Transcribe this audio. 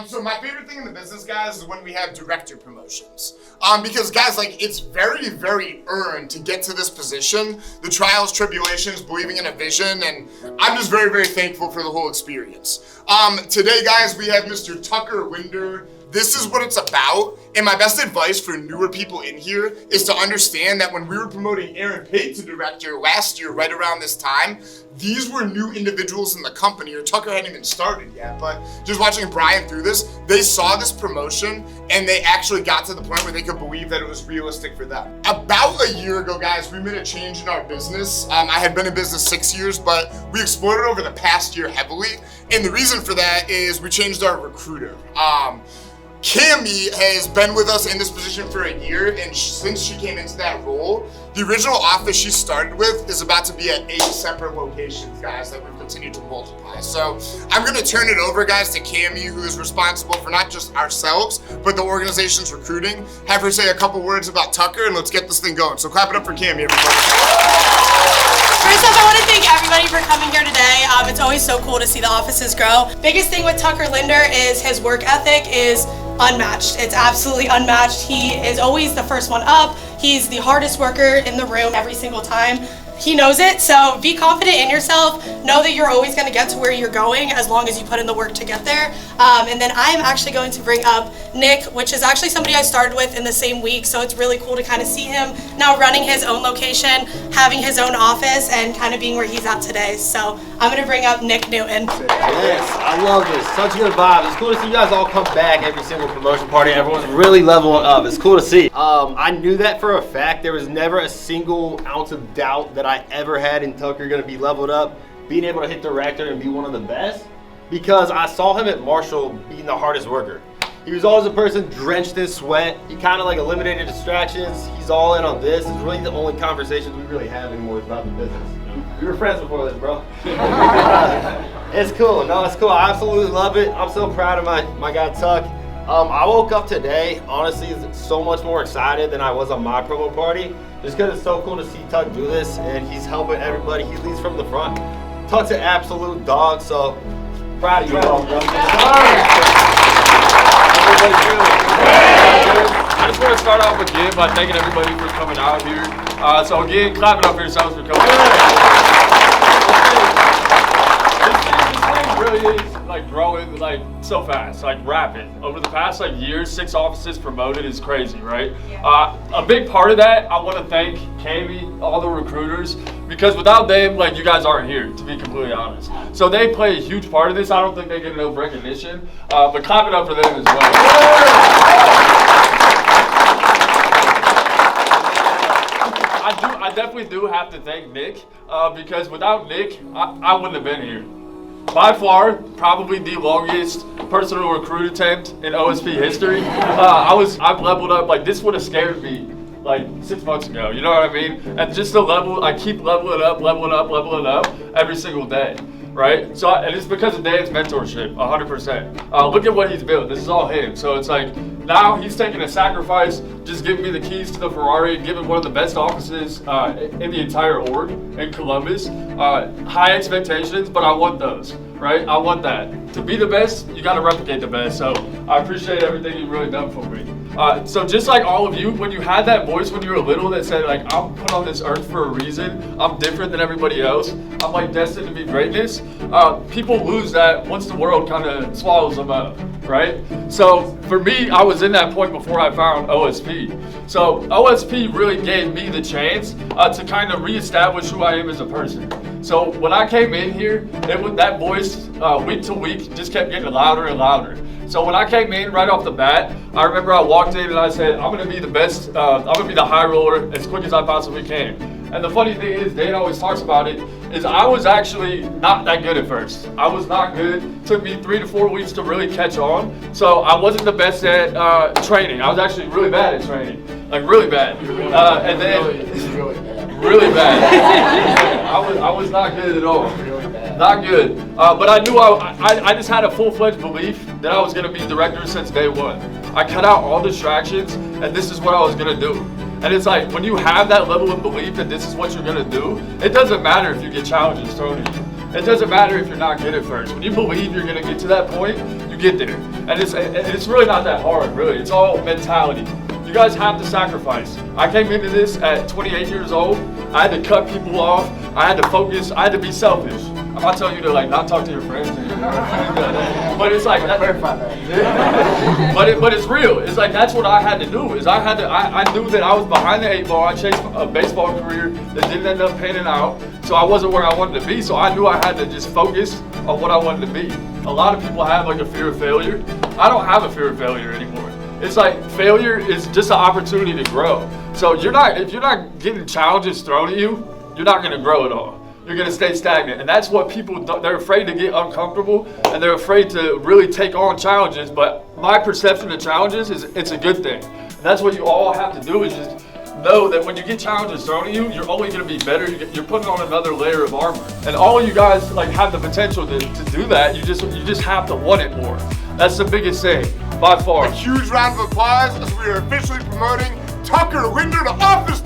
So my favorite thing in the business, guys, is when we have director promotions. Because guys, like, it's very, very earned to get to this position. The trials, tribulations, believing in a vision, and I'm just very, very thankful for the whole experience. Today, guys, we have Mr. Tucker Linder. This is what it's about, and my best advice for newer people in here is to understand that when we were promoting Aaron Pate to director last year, right around this time, these were new individuals in the company, or Tucker hadn't even started yet, but just watching Brian through this, they saw this promotion and they actually got to the point where they could believe that it was realistic for them. About a year ago, guys, we made a change in our business. I had been in business 6 years, but we explored it over the past year heavily, and the reason for that is we changed our recruiter. Cami has been with us in this position for a year, and since she came into that role, the original office she started with is about to be at 8 separate locations, guys, that we've continued to multiply. So I'm gonna turn it over, guys, to Cami, who is responsible for not just ourselves, but the organization's recruiting. Have her say a couple words about Tucker, and let's get this thing going. So clap it up for Cami, everybody. First off, I want to thank everybody for coming here today. It's always so cool to see the offices grow. Biggest thing with Tucker Linder is his work ethic is unmatched. It's absolutely unmatched. He is always the first one up. He's the hardest worker in the room every single time. He knows it, so be confident in yourself. Know that you're always going to get to where you're going as long as you put in the work to get there. And then I'm actually going to bring up Nick, which is actually somebody I started with in the same week, so it's really cool to kind of see him now running his own location, having his own office, and kind of being where he's at today. So I'm going to bring up Nick Newton. Yes, I love this. Such a good vibe. It's cool to see you guys all come back every single promotion party. Everyone's really leveling up. It's cool to see. I knew that for a fact. There was never a single ounce of doubt that I ever had in Tucker going to be leveled up, being able to hit director and be one of the best, because I saw him at Marshall being the hardest worker. He was always a person drenched in sweat. He kind of like eliminated distractions. He's all in on this. It's really the only conversations we really have anymore is about the business. We were friends before this, bro. It's cool. No, it's cool. I absolutely love it. I'm so proud of my guy Tuck. I woke up today, honestly, so much more excited than I was on my promo party. Just because it's so cool to see Tuck do this, and he's helping everybody. He leads from the front. Tuck's an absolute dog, so proud of you all, bro. I just want to start off again by thanking everybody for coming out here. So again, clap it up for yourselves for coming. This thing really is like growing like so fast, like rapid. Over the past like years, 6 offices promoted is crazy, right? Yeah. A big part of that, I want to thank Cami, all the recruiters, because without them, like, you guys aren't here, to be completely honest. So they play a huge part of this. I don't think they get enough recognition, but clap it up for them as well. I definitely do have to thank Nick, because without Nick, I wouldn't have been here. By far, probably the longest personal recruit attempt in OSP history. I've leveled up, like, this would have scared me like 6 months ago, you know what I mean? And just the level, I keep leveling up every single day, right? So, and it's because of Dan's mentorship, 100%. Look at what he's built, this is all him. So it's like, now he's taking a sacrifice, just giving me the keys to the Ferrari, giving one of the best offices in the entire org in Columbus. High expectations, but I want those, right? I want that. To be the best, you gotta replicate the best. So I appreciate everything you've really done for me. So just like all of you, when you had that voice when you were little that said, like, I'm put on this earth for a reason, I'm different than everybody else, I'm like destined to be greatness, people lose that once the world kind of swallows them up, right? So for me, I was in that point before I found OSP. So OSP really gave me the chance to kind of reestablish who I am as a person. So when I came in here, that voice week to week just kept getting louder and louder. So when I came in right off the bat, I remember I walked in and I said, I'm gonna be the best, I'm gonna be the high roller as quick as I possibly can. And the funny thing is, Dan always talks about it, is I was actually not that good at first. I was not good. It took me 3 to 4 weeks to really catch on. So I wasn't the best at training. I was actually really bad at training, like really bad. And then really bad. I was not good at all. Not good. But I knew I just had a full-fledged belief that I was going to be director since day one. I cut out all distractions, and this is what I was going to do. And it's like, when you have that level of belief that this is what you're going to do, it doesn't matter if you get challenges thrown at you. It doesn't matter if you're not good at first. When you believe you're going to get to that point, you you get there. And it's really not that hard, really. It's all mentality. You guys have to sacrifice. I came into this at 28 years old. I had to cut people off. I had to focus. I had to be selfish. I'm not telling you to like not talk to your friends, but it's like that. But it's real. It's like that's what I had to do. Is I knew that I was behind the 8 ball. I chased a baseball career that didn't end up panning out, so I wasn't where I wanted to be. So I knew I had to just focus on what I wanted to be. A lot of people have like a fear of failure. I don't have a fear of failure anymore. It's like failure is just an opportunity to grow. So if you're not getting challenges thrown at you, you're not going to grow at all. You're going to stay stagnant. And that's what people, they're afraid to get uncomfortable and they're afraid to really take on challenges. But my perception of challenges is it's a good thing. And that's what you all have to do is just know that when you get challenges thrown at you, you're only going to be better. You're putting on another layer of armor. And all you guys like have the potential to do that. You just have to want it more. That's the biggest thing by far. A huge round of applause as we are officially promoting Tucker Linder to office